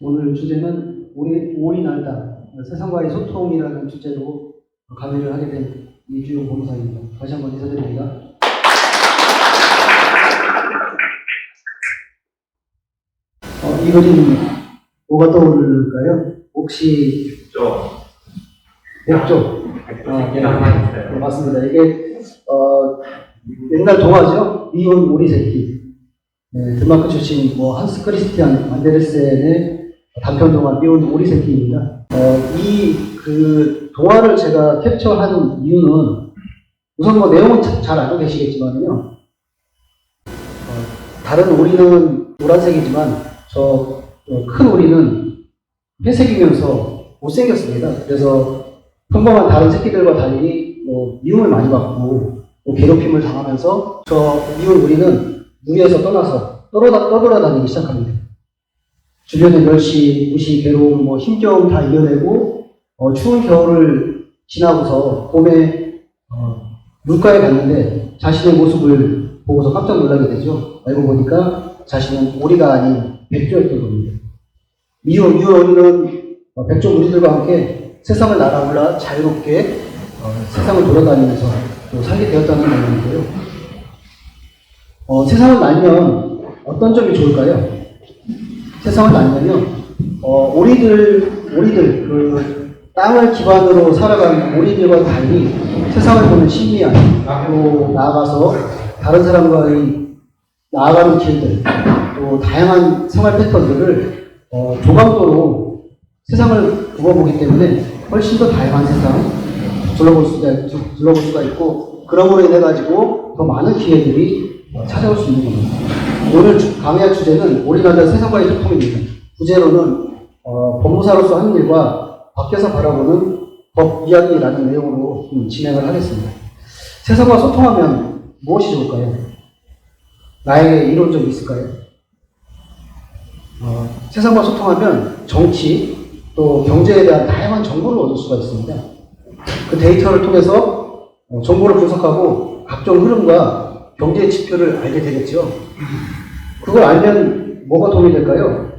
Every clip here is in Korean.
오늘 주제는 올인하다, 세상과의 소통이라는 주제로 강의를 하게 된 이주용 본사입니다. 다시 한번 인사드립니다. 이 그림 뭐가 떠오를까요? 혹시 백조? 네, 맞습니다. 이게 옛날 동화죠. 미운 오리 새끼. 네, 덴마크 출신 한스 크리스티안 안데르센의 단편 동화 미운 오리 새끼입니다. 이 동화를 제가 캡처한 이유는 우선 내용은 잘 알고 계시겠지만요. 다른 오리는 노란색이지만 저 큰 오리는 회색이면서 못생겼습니다. 그래서 평범한 다른 새끼들과 달리 미움을 많이 받고 괴롭힘을 당하면서 저 미운 오리는 무리에서 떠나서 떠돌아다니기 시작합니다. 주변의 멸시, 무시, 괴로움, 힘겨움 다 이겨내고 추운 겨울을 지나고서 봄에 물가에 갔는데 자신의 모습을 보고서 깜짝 놀라게 되죠. 알고 보니까 자신은 오리가 아닌 백조였던 겁니다. 미운 오리는 백조 무리들과 함께 세상을 날아올라 자유롭게 세상을 돌아다니면서 또 살게 되었다는 내용인데요. 세상을 날면 어떤 점이 좋을까요? 세상을 날면요, 오리들, 땅을 기반으로 살아가는 오리들과 달리 세상을 보는 신비한, 또 나아가서 다른 사람과의 나아가는 길들, 또 다양한 생활 패턴들을 조감도로 세상을 보기 때문에 훨씬 더 다양한 세상 둘러볼 수가 있고, 그러므로 인해 가지고 더 많은 기회들이 찾아올 수 있는 겁니다. 오늘 강의할 주제는 올인하다 세상과의 소통입니다. 주제로는 법무사로서 하는 일과 밖에서 바라보는 법 이야기라는 내용으로 진행을 하겠습니다. 세상과 소통하면 무엇이 좋을까요? 나에게 이런 점이 있을까요? 세상과 소통하면 정치, 또 경제에 대한 다양한 정보를 얻을 수가 있습니다. 그 데이터를 통해서 정보를 분석하고 각종 흐름과 경제 지표를 알게 되겠죠. 그걸 알면 뭐가 도움이 될까요?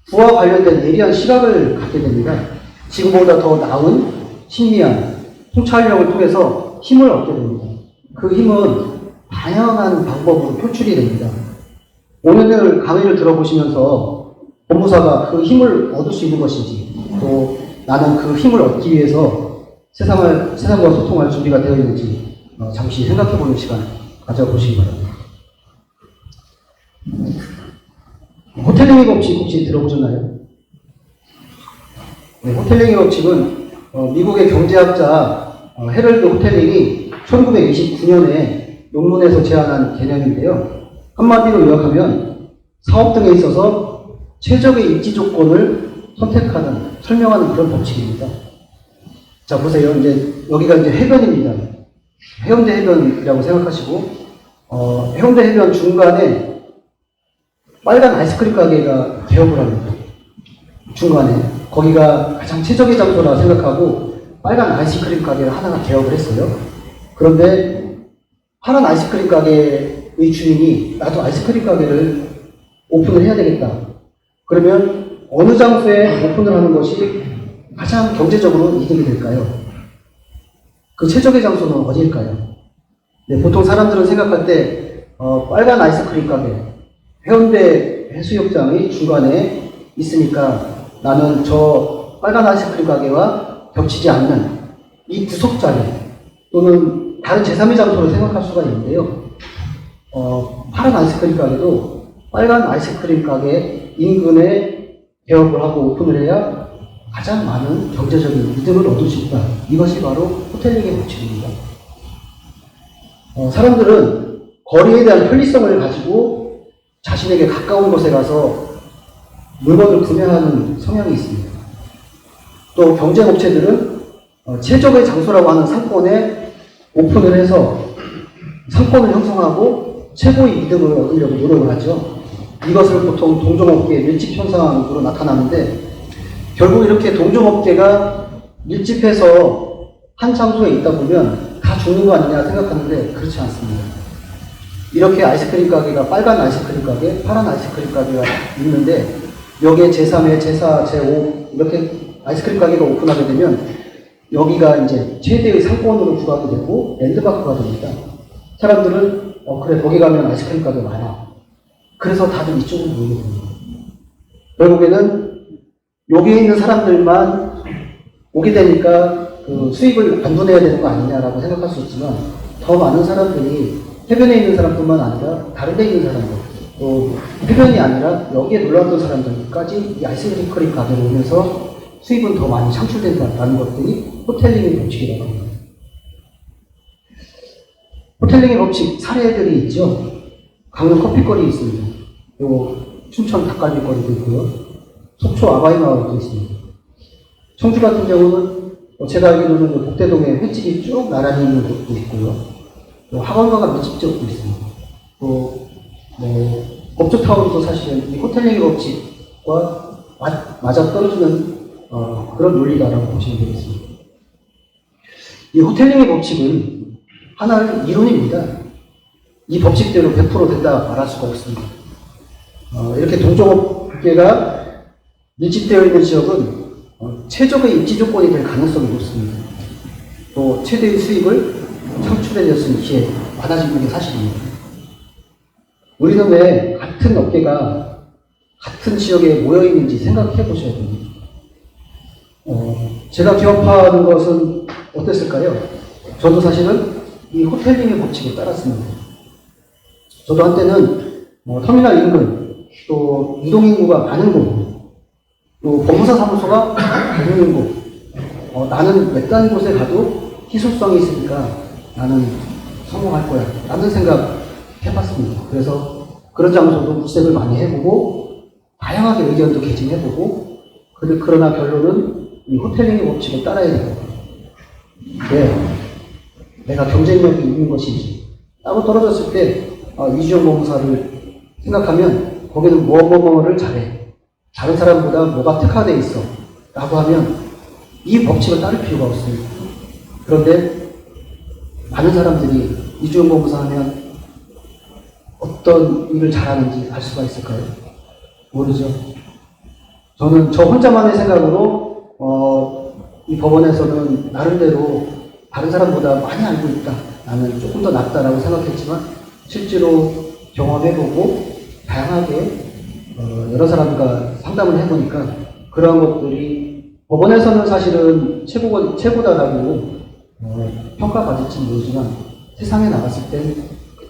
부와 관련된 예리한 시각을 갖게 됩니다. 지금보다 더 나은 신비한 통찰력을 통해서 힘을 얻게 됩니다. 그 힘은 다양한 방법으로 표출이 됩니다. 오늘 강의를 들어보시면서 법무사가 그 힘을 얻을 수 있는 것인지, 또 나는 그 힘을 얻기 위해서 세상과 소통할 준비가 되어 있는지 잠시 생각해보는 시간 가져보시기 바랍니다. 호텔링의 법칙 혹시 들어보셨나요? 네, 호텔링의 법칙은 미국의 경제학자 헤럴드 호텔링이 1929년에 논문에서 제안한 개념인데요. 한마디로 요약하면 사업 등에 있어서 최적의 입지 조건을 설명하는 그런 법칙입니다. 자, 보세요. 여기가 해변입니다. 해운대 해변이라고 생각하시고, 해운대 해변 중간에 빨간 아이스크림 가게가 개업을 합니다. 중간에. 거기가 가장 최적의 장소라 생각하고, 빨간 아이스크림 가게를 하나가 개업을 했어요. 그런데, 파란 아이스크림 가게의 주인이 나도 아이스크림 가게를 오픈을 해야 되겠다. 그러면 어느 장소에 오픈을 하는 것이 가장 경제적으로 이득이 될까요? 그 최적의 장소는 어디일까요? 네, 보통 사람들은 생각할 때 빨간 아이스크림 가게, 해운대 해수욕장의 중간에 있으니까 나는 저 빨간 아이스크림 가게와 겹치지 않는 이 구석자리 또는 다른 제3의 장소를 생각할 수가 있는데요. 파란 아이스크림 가게도 빨간 아이스크림 가게 인근에 개업을 하고 오픈을 해야 가장 많은 경제적인 이득을 얻을 수 있다. 이것이 바로 호텔링의 법칙입니다. 사람들은 거리에 대한 편리성을 가지고 자신에게 가까운 곳에 가서 물건을 구매하는 성향이 있습니다. 또 경쟁업체들은 최적의 장소라고 하는 상권에 오픈을 해서 상권을 형성하고 최고의 이득을 얻으려고 노력을 하죠. 이것을 보통 동종업계의 밀집 현상으로 나타나는데, 결국 이렇게 동종업계가 밀집해서 한 장소에 있다 보면 다 죽는 거 아니냐 생각하는데 그렇지 않습니다. 이렇게 아이스크림 가게가 빨간 아이스크림 가게, 파란 아이스크림 가게가 있는데 여기에 제3회, 제4, 제5 이렇게 아이스크림 가게가 오픈하게 되면 여기가 이제 최대의 상권으로 부각이 되고 랜드마크가 됩니다. 사람들은 그래 거기 가면 아이스크림 가게 많아. 그래서 다들 이쪽으로 모이게 됩니다. 결국에는 여기에 있는 사람들만 오게 되니까 그 수입을 안분해야 되는 거 아니냐라고 생각할 수 있지만 더 많은 사람들이 해변에 있는 사람뿐만 아니라 다른 데 있는 사람들 또 해변이 아니라 여기에 놀러왔던 사람들까지 이 아이스크림 가게로 오면서 수입은 더 많이 창출된다는 것들이 호텔링의 법칙이라고 합니다. 호텔링의 법칙 사례들이 있죠. 강릉 커피거리 있습니다. 요 춘천 닭갈비거리도 있고요. 속초 아바이마을도 있습니다. 청주 같은 경우는 제가 알기로는 복대동에 횟집이 쭉 나란히 있는 곳도 있고요. 또 학원가가 몇집 지역도 있습니다. 또 법조타운도 사실은 이 호텔링의 법칙과 맞아 떨어지는 그런 논리다라고 보시면 되겠습니다. 이 호텔링의 법칙은 하나의 이론입니다. 이 법칙대로 100% 된다 말할 수가 없습니다. 이렇게 동종업계가 밀집되어 있는 지역은 최적의 입지 조건이 될 가능성이 높습니다. 또 최대의 수입을 창출해낼 수 있는 기회 많아지는 게 사실입니다. 우리는 왜 같은 업계가 같은 지역에 모여 있는지 생각해 보셔야 됩니다. 제가 기업하는 것은 어땠을까요? 저도 사실은 이 호텔링의 법칙을 따랐습니다. 저도 한때는 터미널 인근, 또 이동인구가 많은 곳, 또 법무사 사무소가 많은 곳, 나는 몇단 곳에 가도 희소성이 있으니까 나는 성공할 거야 라는 생각 해봤습니다. 그래서 그런 장소도 물색을 많이 해보고 다양하게 의견도 개진해보고 그러나 결론은 이 호텔링의 법칙을 따라야 되고 왜 내가 경쟁력이 있는 것인지 따로 떨어졌을 때 이주영 법무사를 생각하면 거기는 뭐를 잘해 다른 사람보다 뭐가 특화되어 있어 라고 하면 이 법칙을 따를 필요가 없습니다. 그런데 많은 사람들이 이주영 법무사 하면 어떤 일을 잘하는지 알 수가 있을까요? 모르죠. 저는 저 혼자만의 생각으로 이 법원에서는 나름대로 다른 사람보다 많이 알고 있다. 나는 조금 더 낫다라고 생각했지만 실제로 경험해보고 다양하게 여러 사람과 상담을 해보니까 그러한 것들이 법원에서는 사실은 최고다라고 평가받을지 모르지만 세상에 나갔을 때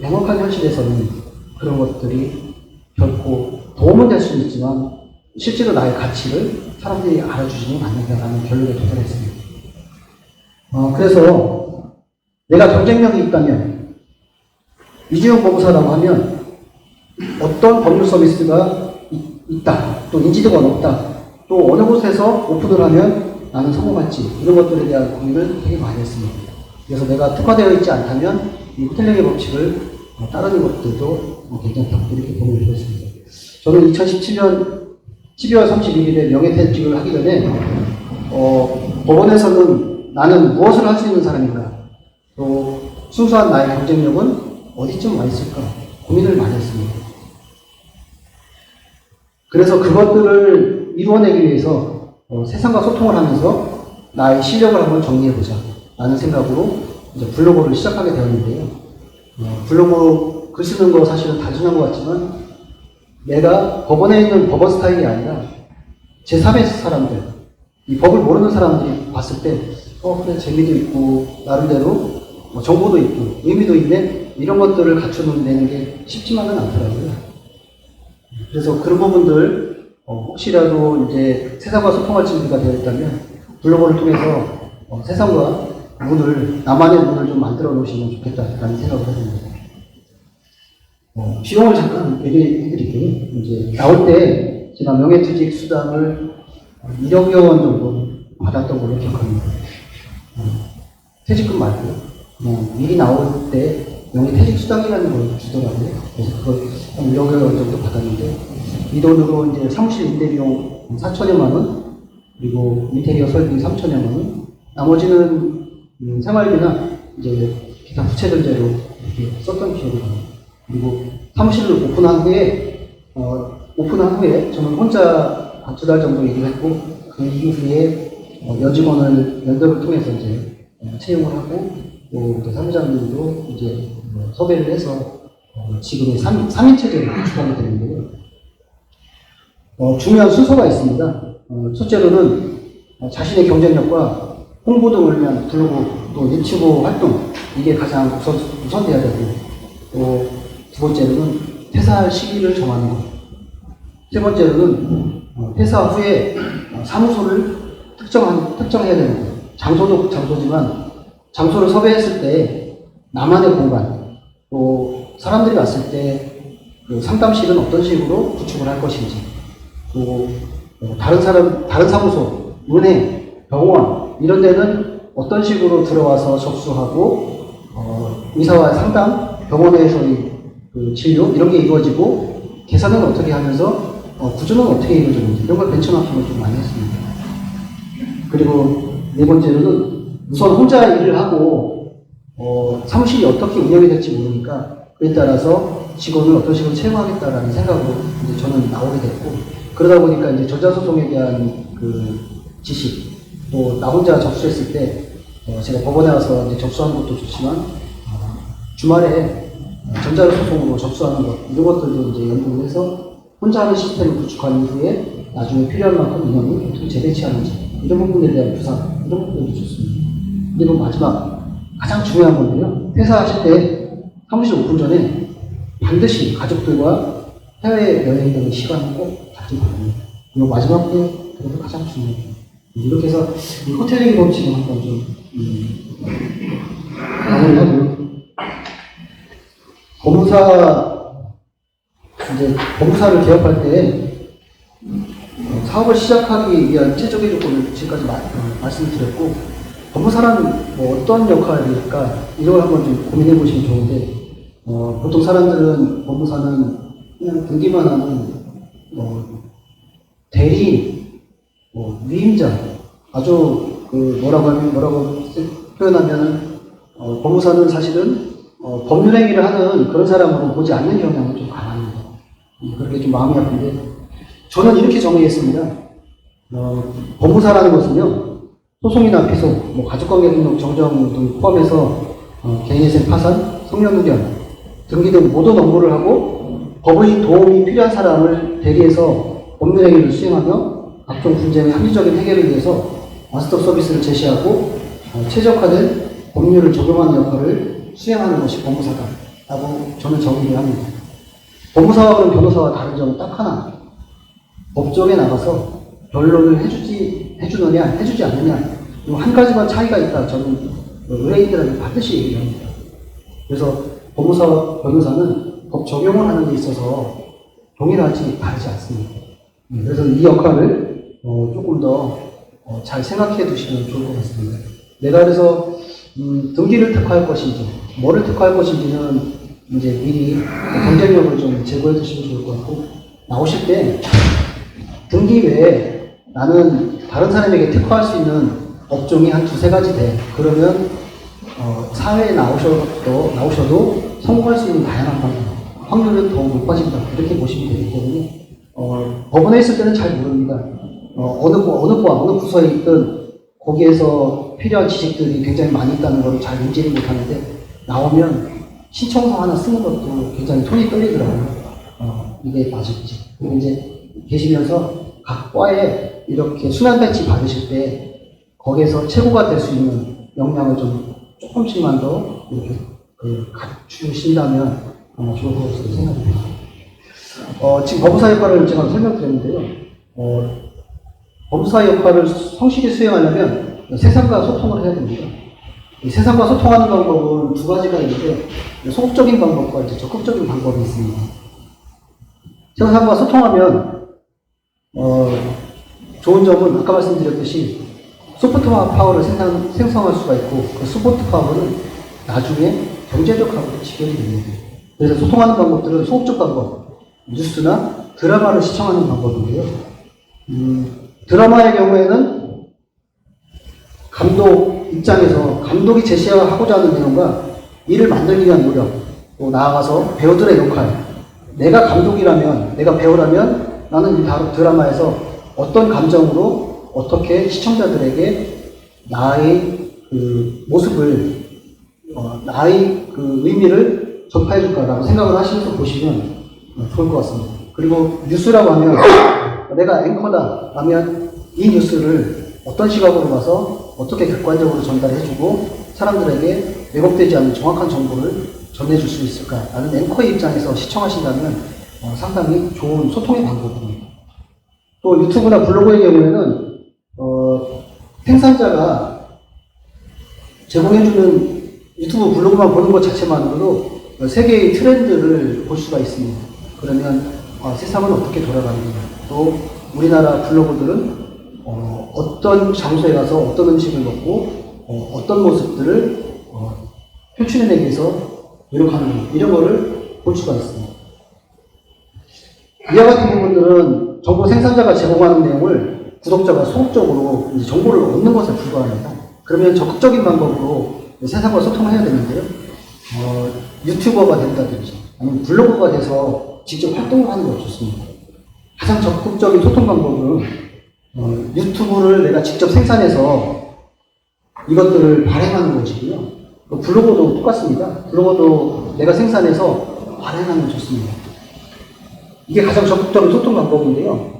명확한 현실에서는 그런 것들이 결코 도움은 될 수는 있지만 실제로 나의 가치를 사람들이 알아주지는 않는다라는 결론에 도달했습니다. 그래서 내가 경쟁력이 있다면 이주영 법무사라고 하면 어떤 법률 서비스가 있다, 또 인지도가 높다, 또 어느 곳에서 오픈을 하면 나는 성공할지 이런 것들에 대한 고민을 되게 많이 했습니다. 그래서 내가 특화되어 있지 않다면 이 호텔링의 법칙을 따르는 것들도 괜찮다 이렇게 고민을 해봤습니다. 저는 2017년 12월 31일에 명예퇴직을 하기 전에 법원에서는 나는 무엇을 할 수 있는 사람인가, 또 순수한 나의 경쟁력은 어디쯤 와 있을까 고민을 많이 했습니다. 그래서 그것들을 이루어내기 위해서 세상과 소통을 하면서 나의 실력을 한번 정리해보자 라는 생각으로 이제 블로그를 시작하게 되었는데요. 블로그 글 쓰는 거 사실은 단순한 것 같지만 내가 법원에 있는 법원 스타일이 아니라 제3의 사람들, 이 법을 모르는 사람들이 봤을 때 그래 재미도 있고 나름대로 정보도 있고 의미도 있네 이런 것들을 갖춰내는 게 쉽지만은 않더라고요. 그래서 그런 부분들 혹시라도 이제 세상과 소통할 준비가 되어 있다면 블로그를 통해서 세상과 나만의 문을 좀 만들어 놓으시면 좋겠다라는 생각을 해봅니다. 비용을 잠깐 얘기해 드릴게요. 이제 나올 때 제가 명예퇴직 수당을 1억여 원 정도 받았던 걸로 기억합니다. 퇴직금 말고 미리 나올 때 명예퇴직 수당이라는 걸 주더라고요. 그래서 그걸 한 1억여 원 정도 받았는데 이 돈으로 이제 사무실 임대 비용 4천여만 원, 그리고 인테리어 설비 3천여만 원, 나머지는 생활비나 이제 기타 부채 변제로 이렇게 썼던 기억이 납니다. 그리고 사무실을 오픈한 후에 오픈한 후에 저는 혼자 한 2달 정도 일을 했고, 그 이후에 여직원을 면접을 통해서 이제 채용을 하고, 또 이제 사무장님도 이제 섭외를 해서 지금의 3인 체제를 구축하게 되는데요. 중요한 순서가 있습니다. 첫째로는 자신의 경쟁력과 홍보 등을 위한 블로그 또 유튜브 활동, 이게 가장 우선돼야 되고, 또 두 번째로는 퇴사할 시기를 정하는 것, 세 번째로는 퇴사 후에 사무소를 특정해야 되는 것. 장소도 장소지만 장소를 섭외했을 때 나만의 공간, 또 사람들이 왔을 때 그 상담실은 어떤 식으로 구축을 할 것인지, 또 다른 사무소, 은행, 병원 이런 데는 어떤 식으로 들어와서 접수하고 의사와 상담, 병원에서의 그 진료 이런 게 이루어지고 계산은 어떻게 하면서 구조는 어떻게 이루어지는지 이런 걸 벤처마킹을 좀 많이 했습니다. 그리고 네 번째로는 우선 혼자 일을 하고 사무실이 어떻게 운영이 될지 모르니까 그에 따라서 직원을 어떤 식으로 채용하겠다라는 생각으로 이제 저는 나오게 됐고, 그러다 보니까 이제 전자소송에 대한 그 지식, 또 나 혼자 접수했을 때 제가 법원에 와서 이제 접수한 것도 좋지만 주말에 전자소송으로 접수하는 것, 이런 것들도 이제 연구를 해서 혼자 하는 시스템을 구축한 이후에 나중에 필요한 만큼 인원을 어떻게 재배치하는지, 이런 부분에 대한 부상, 이런 부분도 좋습니다. 그리고 마지막, 가장 중요한 건데요. 퇴사하실 때 사무실 오픈 전에 반드시 가족들과 해외여행 등의 시간을 꼭 가지고 갑니다. 그리고 마지막 때 그래도 가장 중요해요. 이렇게 해서 이 호텔링 법칙을 한번 좀 마무리하고, 법무사를 개업할 때 사업을 시작하기 위한 최적의 조건을 지금까지 말씀을 드렸고, 법무사란 뭐 어떤 역할일까 이런 걸 한번 좀 고민해 보시면 좋은데, 보통 사람들은 법무사는 그냥 듣기만 하는 대리인, 위임장, 아주 뭐라고 표현하면 법무사는 사실은 법률 행위를 하는 그런 사람으로 보지 않는 경향이 좀 강합니다. 그렇게 좀 마음이 아픈데, 저는 이렇게 정의했습니다. 법무사라는 것은요, 소송이나 피소, 가족관계 등록 정정 등 포함해서 개인회생 파산, 성년후견, 등기 등 모든 업무를 하고 법의 도움이 필요한 사람을 대리해서 법률 행위를 수행하며 각종 분쟁의 합리적인 해결을 위해서 원스톱 서비스를 제시하고 최적화된 법률을 적용하는 역할을 수행하는 것이 법무사다라고 저는 정의를 합니다. 법무사와는 변호사와 다른 점은 딱 하나, 법정에 나가서 변론을 해주느냐 해주지 않느냐, 이 한 가지만 차이가 있다, 저는 의뢰인들한테 반드시 얘기를 합니다. 그래서 법무사와 변호사는 법 적용을 하는 데 있어서 동일하지 다르지 않습니다. 그래서 이 역할을 조금 더 잘 생각해 두시면 좋을 것 같습니다. 내가 그래서 등기를 특화할 것인지, 뭐를 특화할 것인지는 이제 미리 경쟁력을 좀 제고해 두시면 좋을 것 같고, 나오실 때 등기 외에 나는 다른 사람에게 특화할 수 있는 업종이 한 2-3가지 돼. 그러면 사회에 나오셔도 성공할 수 있는 다양한 방법, 확률은 더 높아진다, 이렇게 보시면 되기 때문에 법원에 있을 때는 잘 모릅니다. 어느 부서에 있든 거기에서 필요한 지식들이 굉장히 많이 있다는 걸 잘 인지를 못하는데, 나오면 신청서 하나 쓰는 것도 굉장히 손이 떨리더라고요. 이게 맞을지. 그리고 이제 계시면서 각 과에 이렇게 순환 배치 받으실 때 거기에서 최고가 될 수 있는 역량을 좀 조금씩만 더 이렇게 갖추신다면 아마 좋을 것 같다고 생각합니다. 지금 법무사 역할을 제가 설명드렸는데요. 법무사 역할을 성실히 수행하려면 세상과 소통을 해야 됩니다. 이 세상과 소통하는 방법은 2가지가 있는데, 소극적인 방법과 이제 적극적인 방법이 있습니다. 세상과 소통하면 좋은 점은 아까 말씀드렸듯이 소프트 파워를 생성할 수가 있고, 그 소프트 파워는 나중에 경제적하고 직결이 됩니다. 그래서 소통하는 방법들은 소극적 방법, 뉴스나 드라마를 시청하는 방법인데요. 드라마의 경우에는 감독 입장에서 감독이 제시하고자 하는 내용과 이를 만들기 위한 노력, 또 나아가서 배우들의 역할, 내가 감독이라면, 내가 배우라면 나는 이 드라마에서 어떤 감정으로 어떻게 시청자들에게 나의 그 모습을, 나의 그 의미를 전파해줄까라고 생각을 하시면서 보시면 좋을 것 같습니다. 그리고 뉴스라고 하면 내가 앵커다 라면 이 뉴스를 어떤 시각으로 봐서 어떻게 객관적으로 전달해주고 사람들에게 왜곡되지 않는 정확한 정보를 전해줄 수 있을까라는 앵커의 입장에서 시청하신다면 상당히 좋은 소통의 방법입니다. 또 유튜브나 블로그의 경우에는 생산자가 제공해주는 유튜브 블로그만 보는 것 자체만으로도 세계의 트렌드를 볼 수가 있습니다. 그러면 세상은 어떻게 돌아가는가, 또 우리나라 블로거들은 어떤 장소에 가서 어떤 음식을 먹고 어떤 모습들을 표출해내기 위해서 노력하는, 이런 거를 볼 수가 있습니다. 이와 같은 부분들은 정보 생산자가 제공하는 내용을 구독자가 소극적으로 정보를 얻는 것에 불과합니다. 그러면 적극적인 방법으로 세상과 소통을 해야 되는데요. 유튜버가 된다든지 아니면 블로거가 돼서 직접 활동을 하는 게 좋습니다. 가장 적극적인 소통 방법은 유튜브를 내가 직접 생산해서 이것들을 발행하는 것이고요. 블로거도 똑같습니다. 블로거도 내가 생산해서 발행하면 좋습니다. 이게 가장 적극적인 소통 방법인데요.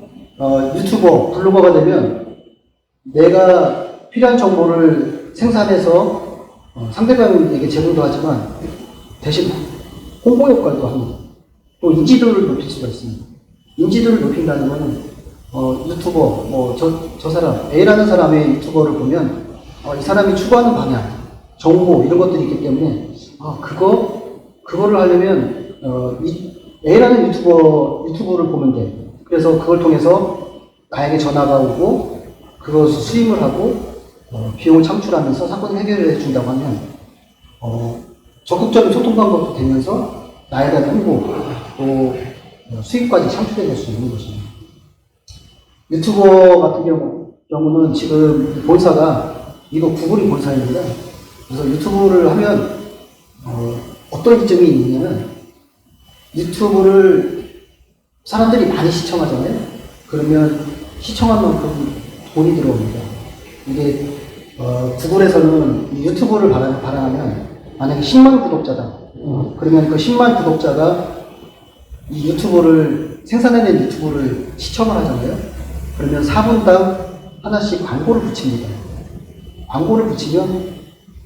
유튜버, 블로거가 되면 내가 필요한 정보를 생산해서 상대방에게 제공도 하지만 대신 홍보 효과도 합니다. 또 인지도를 높일 수가 있습니다. 인지도를 높인다는 것은 유튜버, 저 사람, A라는 사람의 유튜버를 보면 이 사람이 추구하는 방향, 정보 이런 것들이 있기 때문에 그거를 하려면 A라는 유튜브를 보면 돼. 그래서 그걸 통해서 나에게 전화가 오고 그것을 수임을 하고 비용을 창출하면서 사건을 해결해 준다고 하면 적극적인 소통 방법도 되면서 나에 대한 홍보 또 수익까지 창출해낼 수 있는 것입니다. 유튜버 같은 경우는 지금 본사가 이거 구글이 본사입니다. 그래서 유튜브를 하면 어떤 이점이 있느냐면 유튜브를 사람들이 많이 시청하잖아요. 그러면 시청한 만큼 돈이 들어옵니다. 이게 구글에서는 유튜브를 발행하면 만약에 10만 구독자다. 그러면 그 10만 구독자가 이 유튜브를 생산해낸 유튜브를 시청을 하잖아요. 그러면 4분당 하나씩 광고를 붙입니다. 광고를 붙이면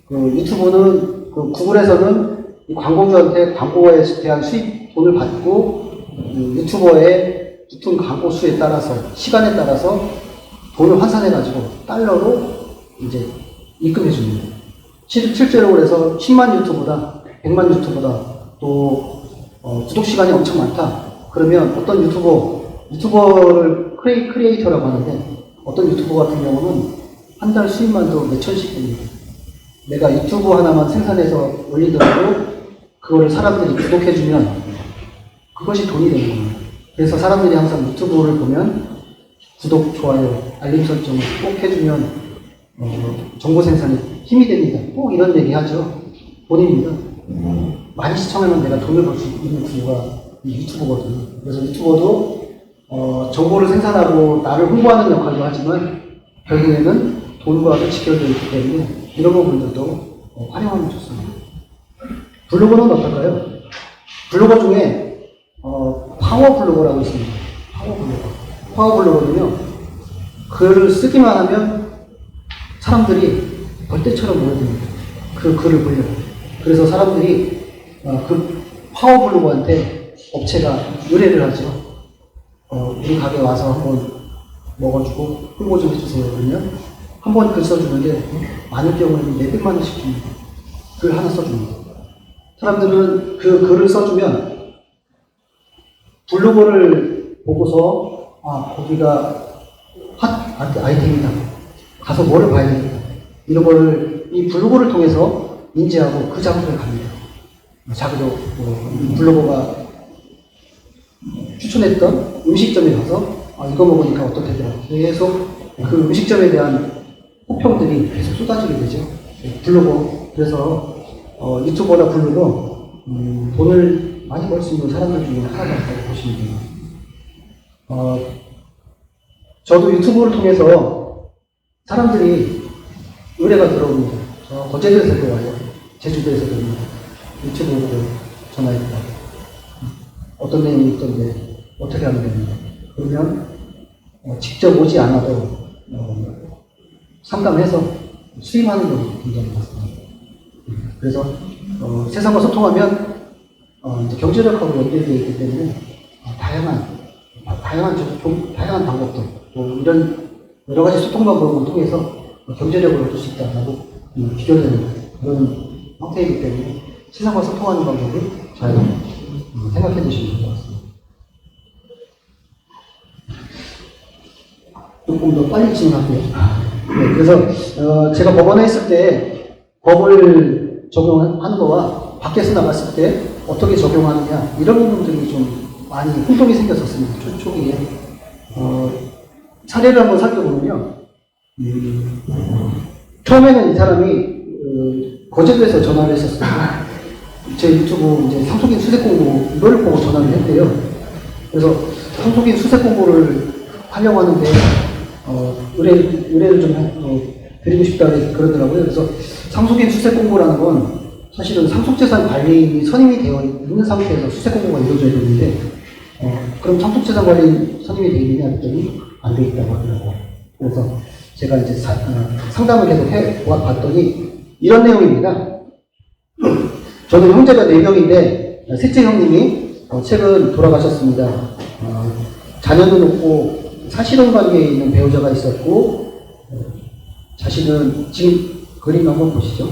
그 유튜브는 그 구글에서는 이 광고주한테 광고에 대한 수익 돈을 받고 유튜버의 붙은 광고 수에 따라서 시간에 따라서 돈을 환산해가지고 달러로 이제 입금해 줍니다. 실제로 그래서 10만 유튜브다, 100만 유튜브다, 또 구독 시간이 엄청 많다. 그러면 어떤 유튜버를 크리에이터라고 하는데 어떤 유튜버 같은 경우는 한 달 수입만도 몇천씩 됩니다. 내가 유튜브 하나만 생산해서 올리더라도 그거를 사람들이 구독해주면 그것이 돈이 되는 겁니다. 그래서 사람들이 항상 유튜브를 보면 구독, 좋아요, 알림 설정을 꼭 해주면 정보 생산에 힘이 됩니다. 꼭 이런 얘기 하죠. 본인입니다. 많이 시청하면 내가 돈을 벌 수 있는 구조가 이 유튜버거든요. 그래서 유튜버도 정보를 생산하고 나를 홍보하는 역할도 하지만 결국에는 돈과도 직결되어 있기 때문에 이런 부분들도 활용하면 좋습니다. 블로거는 어떨까요? 블로거 중에 파워 블로거라고 있습니다. 파워 블로거는요, 글을 쓰기만 하면 사람들이 벌떼처럼 모여듭니다. 그 글을 보려고. 그래서 사람들이 그 파워 블로거한테 업체가 의뢰를 하죠. 우리 가게 와서 한번 먹어주고 홍보 좀 해주세요. 그러면 한 번 글 써주는데 많은 경우에는 몇백만 원씩 줍니다. 글 하나 써줍니다. 사람들은 그 글을 써주면 블로거를 보고서 거기가 핫 아이템이다. 가서 뭐를 봐야 되겠다. 이런 거를 이 블로거를 통해서 인지하고 그 장소에 갑니다. 자기도 블로거가 추천했던 음식점에 가서 이거 먹으니까 어떻더라. 계속 그 음식점에 대한 호평들이 계속 쏟아지게 되죠. 블로거. 그래서 유튜버나 블로거 돈을 많이 벌 수 있는 사람들 중에 하나라고 보시면 돼요. 저도 유튜브를 통해서 사람들이 의뢰가 들어옵니다. 저 거제도에서도 와요. 제주도에서도 유튜브로 전화했다. 어떤 내용이 있던데 어떻게 하면 됩니까? 그러면 직접 오지 않아도 상담해서 수임하는 것이 굉장히 많습니다. 그래서 세상과 소통하면 이제 경제력하고 연결되어 있기 때문에 다양한 방법들, 이런 여러 가지 소통 방법을 통해서 경제력을 얻을 수 있다라고 비교되는 그런 형태이기 때문에 세상과 소통하는 방법을 잘 생각해 주시면 될 것 같습니다. 조금 더 빨리 진행할게요. 네, 그래서 제가 법원에 있을 때 법을 적용하는 거와 밖에서 나갔을 때 어떻게 적용하느냐 이런 부분들이 좀 많이 혼동이 생겼었습니다. 초기에 사례를 한번 살펴보면요. 처음에는 이 사람이 거제도에서 전화를 했었어요. 제 유튜브 이제 상속인 수색 공고 이걸 보고 전화를 했대요. 그래서 상속인 수색 공고를 하려고 하는데 의뢰를 좀 드리고 싶다 그러더라고요. 그래서 상속인 수색 공고라는 건 사실은 상속재산 관리인이 선임이 되어 있는 상태에서 수색 공고가 이루어져야 되는데 그럼 상속재산 관리인 선임이 되어 있느냐 했더니 안 돼 있다고 하더라고요. 그래서 제가 이제 상담을 계속 해봤더니 이런 내용입니다. 저는 형제가 4명인데 셋째 형님이 최근 돌아가셨습니다. 자녀는 없고 사실혼 관계에 있는 배우자가 있었고 자식은 지금 그림 한번 보시죠.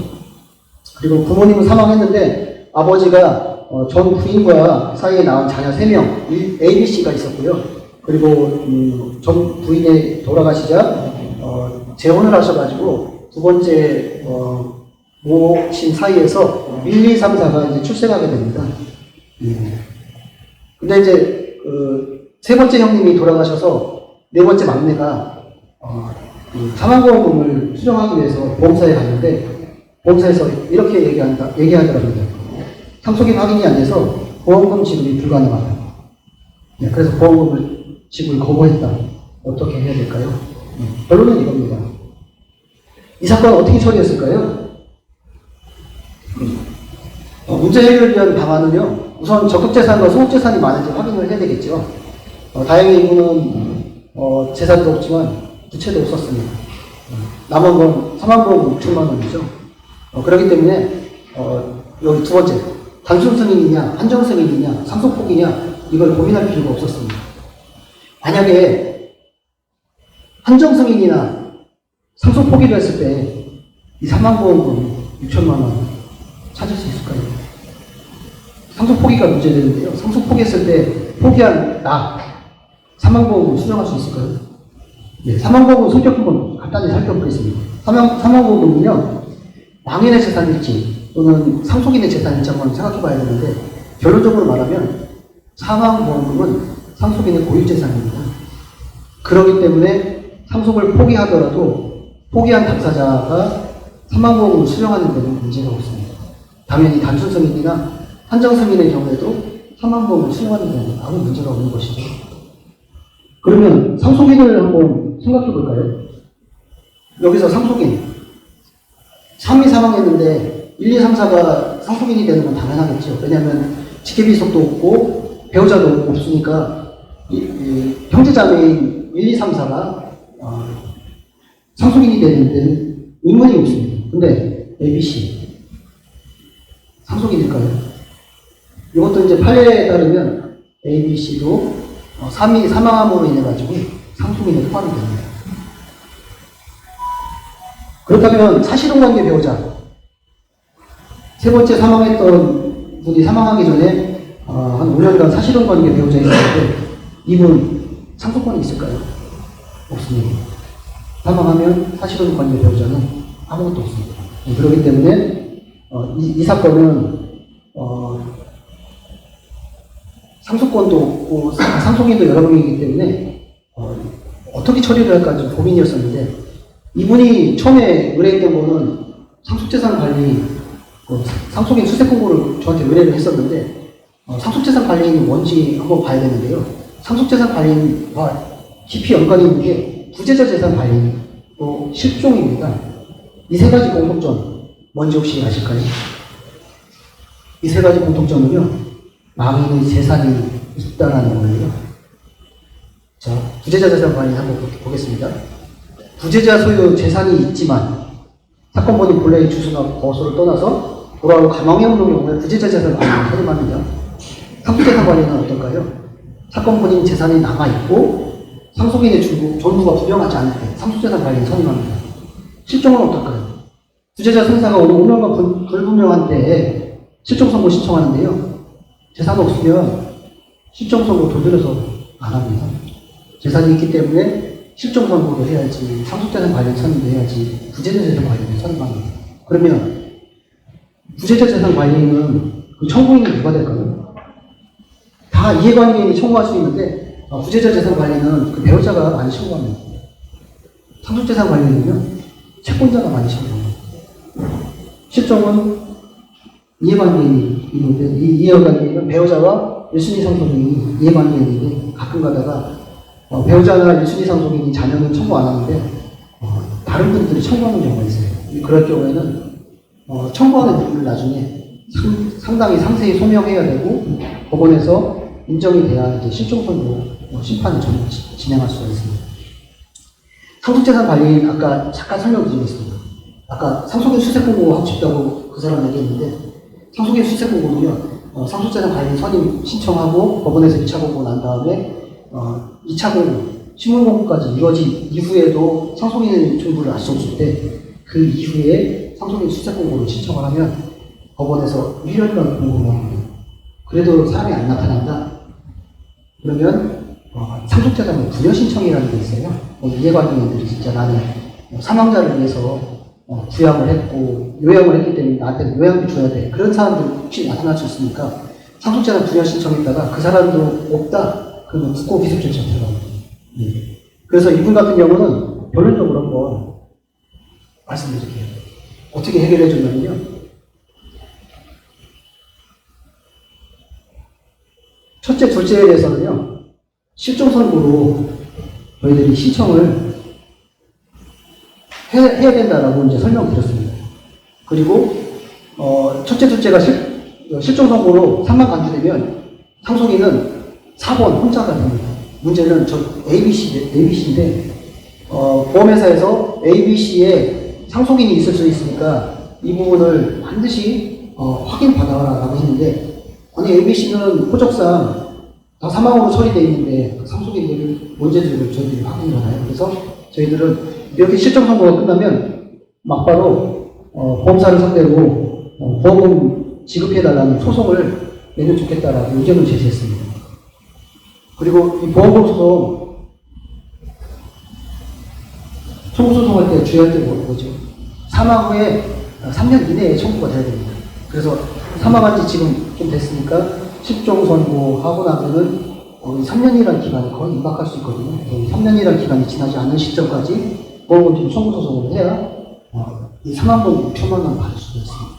그리고 부모님은 사망했는데 아버지가 전 부인과 사이에 낳은 자녀 3명 ABC가 있었고요. 그리고 전 부인이 돌아가시자 재혼을 하셔가지고 두 번째 모친 사이에서 1, 2, 3, 4가 이제 출생하게 됩니다. 근데 이제 세 번째 형님이 돌아가셔서 네 번째 막내가 사망보험금을 수령하기 위해서 보험사에 갔는데 보험사에서 이렇게 얘기하더라고요. 상속인 확인이 안 돼서 보험금 지급이 불가능하다. 네, 그래서 보험금을 지급을 거부했다. 어떻게 해야 될까요? 결론은 이겁니다. 이 사건 어떻게 처리했을까요? 문제 해결을 위한 방안은요, 우선 적극재산과 소극재산이 많은지 확인을 해야 되겠죠. 다행히 이분은 재산도 없지만 부채도 없었습니다. 남은 건 사망보험 6천만 원이죠. 그렇기 때문에 여기 두 번째, 단순 승인이냐, 한정 승인이냐, 상속폭이냐 이걸 고민할 필요가 없었습니다. 만약에 한정 승인이나 상속폭이를 했을 때 이 사망보험금 6천만 원 찾을 수 있을까요? 상속포기가 문제되는데요. 상속포기했을 때 포기한 사망보험을 수령할 수 있을까요? 네, 사망보험은 성격 한번 간단히 살펴보겠습니다. 사망보험은요, 망인의 재산일지 또는 상속인의 재산일지 한번 생각해 봐야 되는데, 결론적으로 말하면 사망보험금은 상속인의 고유재산입니다. 그렇기 때문에 상속을 포기하더라도 포기한 당사자가 사망보험을 수령하는 데는 문제가 없습니다. 당연히 단순 승인이나 한정 승인의 경우에도 사망보험을 수령하는 데는 아무 문제가 없는 것이죠. 그러면 상속인을 한번 생각해 볼까요? 여기서 상속인 3이 사망했는데 1, 2, 3, 4가 상속인이 되는 건 당연하겠죠. 왜냐하면 직계비속도 없고 배우자도 없으니까 형제자매인 1, 2, 3, 4가 상속인이 되는 데는 의문이 없습니다. 근데 ABC 상속인일까요? 이것도 이제 판례에 따르면 ABC도 3이 사망함으로 인해 가지고 상속인에 포함이 됩니다. 그렇다면 사실혼관계 배우자 세 번째 사망했던 분이 사망하기 전에 한 5년간 사실혼관계 배우자 있었는데 이분 상속권이 있을까요? 없습니다. 사망하면 사실혼관계 배우자는 아무것도 없습니다. 그렇기 때문에 이 사건은 상속권도 없고 상속인도 여러 명이기 때문에 어떻게 처리를 할까 좀 고민이었었는데 이분이 처음에 의뢰했던 거는 상속재산 관리 상속인 수색 공고를 저한테 의뢰를 했었는데 상속재산 관리인이 뭔지 한번 봐야 되는데요. 상속재산 관리인과 깊이 연관이 있는 게 부재자 재산 관리인, 또 실종입니다. 이 세 가지 공통점, 뭔지 혹시 아실까요? 이 세 가지 공통점은요, 망인의 재산이 있다라는 거예요. 자, 부재자 재산 관리 한번 보겠습니다. 부재자 소유 재산이 있지만 사건 본인 본래의 주소나 거소를 떠나서 돌아오고 가망이 없는 경우에 부재자 재산 관리를 선임합니다. 상속재산 관리는 어떨까요? 사건 본인 재산이 남아있고 상속인의 전부가 불명하지 않을 때 상속재산 관리를 선임합니다. 실종은 어떨까요? 부재자 생사가 오명과 불분명한 때에 실종선고 신청하는데요. 재산 없으면 실종선고 돌려서 안 합니다. 재산이 있기 때문에 실종선고도 해야지, 상속재산 관리 선임도 해야지, 부재자 재산 관리를 선임합니다. 그러면 부재자 재산 관리는 그 청구인이 누가 될까요? 다 이해관계인이 청구할 수 있는데 부재자 재산 관리는 그 배우자가 많이 청구합니다. 상속재산 관리는요, 채권자가 많이 청구합니다. 실종은 이해관계인이 있는데 이 이해관계인은 배우자와 1순위 상속인이 이해관계인인데 가끔 가다가 배우자나 1순위 상속인이 자녀는 청구 안 하는데 다른 분들이 청구하는 경우가 있어요. 그럴 경우에는 청구하는 부분을 나중에 상당히 상세히 소명해야 되고 법원에서 인정이 돼야 이제 실종선고 심판을 진행할 수가 있습니다. 상속재산 관리인 아까 잠깐 설명드리겠습니다. 아까 상속인 수색공고 하고 싶다고 그 사람 얘기했는데 상속인 수색공고는요, 상속재산 관리인 선임 신청하고 법원에서 2차 공고 난 다음에 2차 공고, 신문공고까지 이루어진 이후에도 상속인의 존부를 알 수 없을 때 그 이후에 상속인 수색공고를 신청을 하면 법원에서 1년간 공고를 합니다. 그래도 사람이 안 나타난다? 그러면 상속재산은 부여 신청이라는 게 있어요. 이해관계인들이 진짜 나는 사망자를 위해서 부양을 했고 요양을 했기 때문에 나한테 요양비 줘야 돼. 그런 사람들 혹시 나타날 수 있으니까 상속재산 부여 신청했다가 그 사람도 없다. 그러면 국고 기습 조치가 들어갑니다. 그래서 이분 같은 경우는 결론적으로 한번 말씀드릴게요. 어떻게 해결해 줬냐면요. 첫째, 둘째에 대해서는요, 실종선고로 저희들이 신청을 해야 된다라고 이제 설명드렸습니다. 그리고, 첫째, 둘째가 실종선고로 3만 간주되면 상속인은 4번 혼자가 됩니다. 문제는 저 ABC인데, 보험회사에서 ABC에 상속인이 있을 수 있으니까 이 부분을 반드시 확인받아라라고 했는데, 아니 ABC는 호적상 다 사망으로 처리되어 있는데 상속인들을 문제들을 저희들이 확인을 하나요? 그래서 저희들은 이렇게 실종 선고가 끝나면 막바로 보험사를 상대로 보험금 지급해달라는 소송을 내면 좋겠다라고 의견을 제시했습니다. 그리고 이 보험금 소송 청구 소송할 때 주의할 게 뭐죠? 사망 후에 3년 이내에 청구가 돼야 됩니다. 그래서 사망한 지 지금 좀 됐으니까 실종 선고하고 나면은 3년이라는 기간이 거의 임박할 수 있거든요. 3년이라는 기간이 지나지 않은 시점까지 보험금 청구 소송을 해야 이 3만원, 6천만 원 받을 수가 있습니다.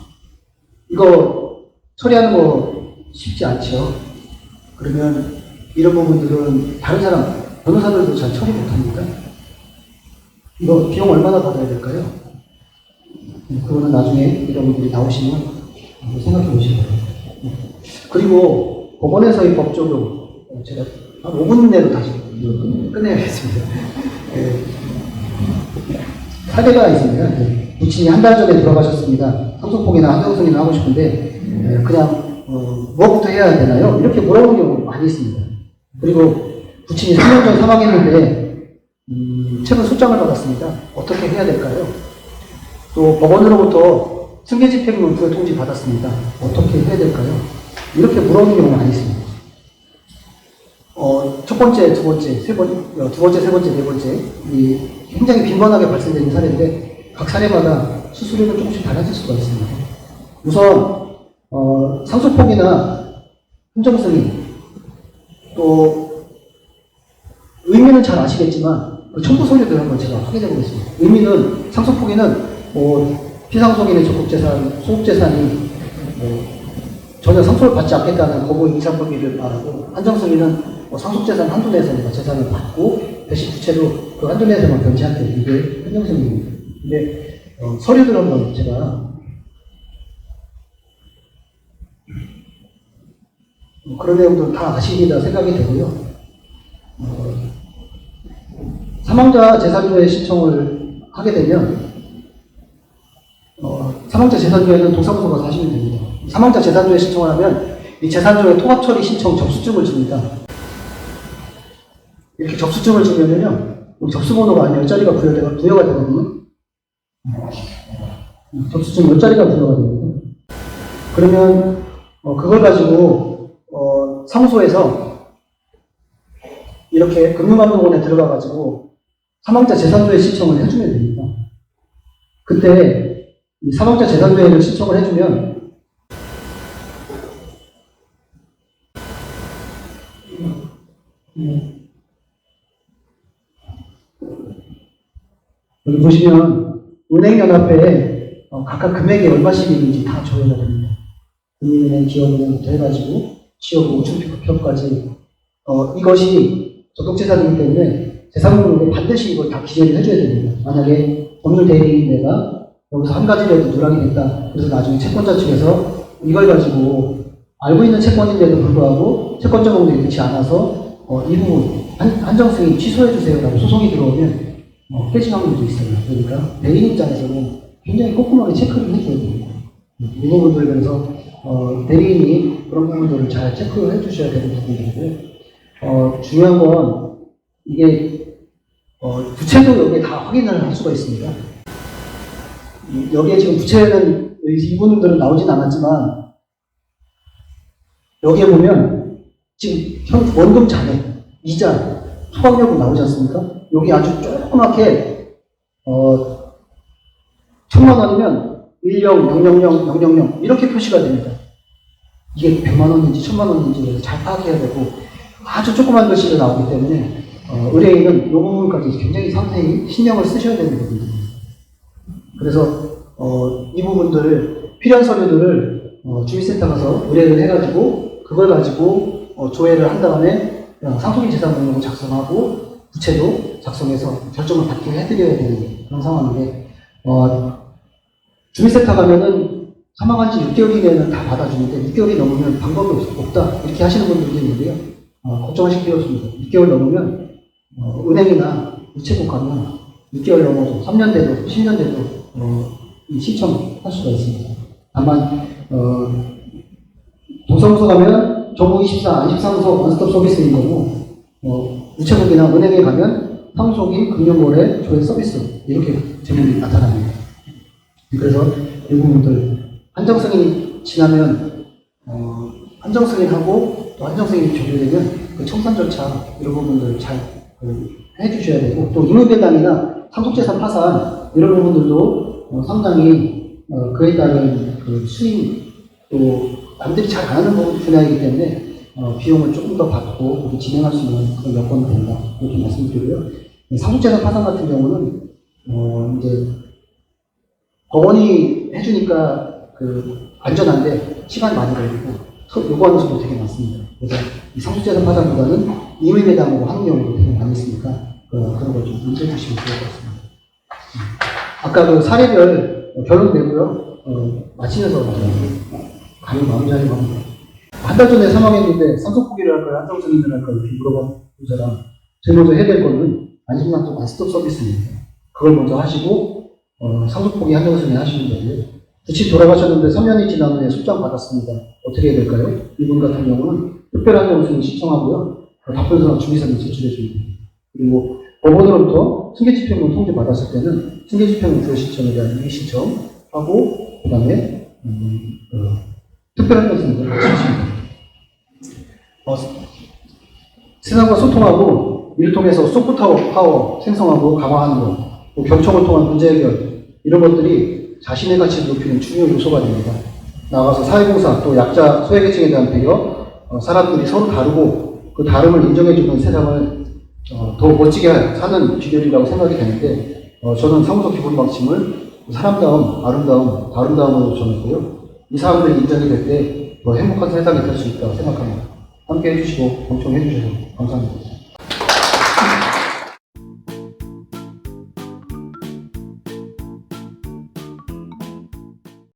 이거 처리하는 거 쉽지 않죠. 그러면 이런 부분들은 다른 사람, 변호사들도 잘 처리 못합니다. 이거 비용 얼마나 받아야 될까요? 그거는 나중에 여러분들이 나오시면 생각해 보시기 바랍니다. 그리고 법원에서의 법 적용, 제가 한 5분 내로 다시 끝내야겠습니다. 사례가 있습니다. 부친이 한 달 전에 돌아가셨습니다. 상속폭이나 한정승인을 하고 싶은데 그냥 무엇부터 해야 되나요? 이렇게 물어보는 경우가 많이 있습니다. 그리고 부친이 3년 전 사망했는데 최근 소장을 받았습니다. 어떻게 해야 될까요? 또 법원으로부터 승계집행문 부여 통지 받았습니다. 어떻게 해야 될까요? 이렇게 물어보는 경우가 많이 있습니다. 첫 번째, 두 번째, 세 번째, 네 번째, 굉장히 빈번하게 발생되는 사례인데 각 사례마다 수수료는 조금씩 달라질 수가 있습니다. 우선 상속폭이나 한정승인, 또 의미는 잘 아시겠지만 그 청구 서류들 한번 제가 확인해 보겠습니다. 의미는 상속폭이는 피상속인의 적극재산, 소득재산이 전혀 상속을 받지 않겠다는 거부 인사법의를 말하고, 한정승이는 상속재산 한도 내에서 재산을 받고 대신 부채로 그 한도 내에서만 변제한대. 이게 한정승입니다. 근데 서류들 한번 제가 그런 내용도 다 아시리라 생각이 되고요. 사망자 재산조회 신청을 하게 되면 사망자 재산조회는 동사무소 가서 하시면 됩니다. 사망자 재산조회 신청을 하면 이 재산조회 통합처리 신청 접수증을 줍니다. 이렇게 접수증을 주면요, 접수번호가 한 10자리가 부여가 되거든요. 접수증 10자리가 부여가 됩니다. 그러면 그걸 가지고 사무소에서 이렇게 금융감독원에 들어가가지고 사망자 재산조회 신청을 해주면 됩니다. 그때 이 사망자 재산조회를 신청을 해주면 여기 보시면 은행연합회에 각각 금액이 얼마씩 있는지 다 조회가 됩니다. 국민은행, 기업은행부터 해가지고 취업, 우측표까지 이것이 저독재산이기 때문에 재산등록에 반드시 이걸 다 기재를 해줘야 됩니다. 만약에 법률 대리인 내가 여기서 한 가지라도 누락이 됐다. 그래서 나중에 채권자 측에서 이걸 가지고 알고 있는 채권인데도 불구하고 채권 정보들이 그렇지 않아서 이 부분 한정승이 취소해주세요라고 소송이 들어오면 깨진 확률도 있어요. 그러니까 대리인 입장에서는 굉장히 꼼꼼하게 체크를 해줘야 됩니다. 이 부분들 그래서 대리인이 그런 부분들을 잘 체크를 해주셔야 되는 부분이고요. 중요한 건 이게 부채도 여기에 다 확인을 할 수가 있습니다. 여기에 지금 부채는 이 부분들은 나오진 않았지만 여기에 보면 지금 원금 잔액, 이자, 소각요금 나오지 않습니까? 여기 아주 조그맣게 1,000만 원이면 10,000,000 이렇게 표시가 됩니다. 이게 100만 원인지 1,000만 원인지 잘 파악해야 되고 아주 조그만 글씨가 나오기 때문에 의뢰인은 이 부분까지 굉장히 상세히 신경을 쓰셔야 되는 부분입니다. 그래서 이 부분들을 필요한 서류들을 주민센터 가서 의뢰를 해가지고 그걸 가지고 조회를 한 다음에 상속인 재산 등록을 작성하고 부채도 작성해서 결정을 받게 해드려야 되는 그런 상황인데 주민센터 가면은 사망한 지 6개월 이내는 다 받아주는데 6개월이 넘으면 방법이 없다 이렇게 하시는 분들도 있는데요. 걱정하실 필요 없습니다. 6개월 넘으면 은행이나 우체국 가면 6개월 넘어도 3년 돼도 10년 돼도 신청할 수가 있습니다. 다만 동사무소 가면 정부24, 안식사무소 원스톱 서비스인 거고 우체국이나 은행에 가면 상속인 금융거래 조회 서비스 이렇게 제목이 나타납니다. 그래서 이 부분들 한정승인이 지나면 한정승인하고 또 한정승인이 종료되면 그 청산 절차 이런 부분들 잘 해주셔야 되고 또 임의배당이나 상속재산 파산 이런 부분들도 상당히 그에 따른 그 수익 또 남들이 잘 안 하는 분야이기 때문에 비용을 조금 더 받고 진행할 수 있는 그런 여건이 된다 이렇게 말씀드리고요. 상속재산 파산 같은 경우는 이제 법원이 해주니까 안전한데 시간이 많이 걸리고 요구하는 수도 되게 많습니다. 그래서 이 상속재산 파산보다는 임의배당으로 하는 경우도 되게 많이 있으니까 그런 걸 좀 문제 주시면 좋을 것 같습니다. 아까 그 사례별 결론 내고요. 마치면서 가면 마무리하려고 합니다. 한 달 전에 사망했는데 상속 포기를 할까요? 한정승인을 할까요? 이렇게 물어본 사람 제일 먼저 해야 될 거는 안심상속 원스톱 서비스입니다. 그걸 먼저 하시고 상속 포기 한정승인 하시면 되고요. 부치 돌아가셨는데 3년이 지난 후에 xuất장 받았습니다. 어떻게 해야 될까요? 이분 같은 경우는 특별한 한정승인 신청하고요. 답변서나 주의사항 제출해 줍니다. 그리고 법원으로부터 승계집행문 통지 받았을 때는 승계집행문 부여 신청에 대한 이의 신청하고 그 다음에 특별한 한정승인을 하십니다. 세상과 소통하고 이를 통해서 소프트 파워 생성하고 강화하는 것, 또 경청을 통한 문제 해결 이런 것들이 자신의 가치를 높이는 중요 요소가 됩니다. 나아가서 사회봉사 또 약자 소외계층에 대한 배려, 사람들이 서로 다르고 그 다름을 인정해주는 세상을 더 멋지게 사는 비결이라고 생각이 되는데 저는 사무소 기본 방침을 사람다움, 아름다움으로 정했고요. 이 사람들이 인정이 될 때 더 행복한 세상이 될 수 있다고 생각합니다. 함께 해주시고 경청해 주셔서 감사합니다.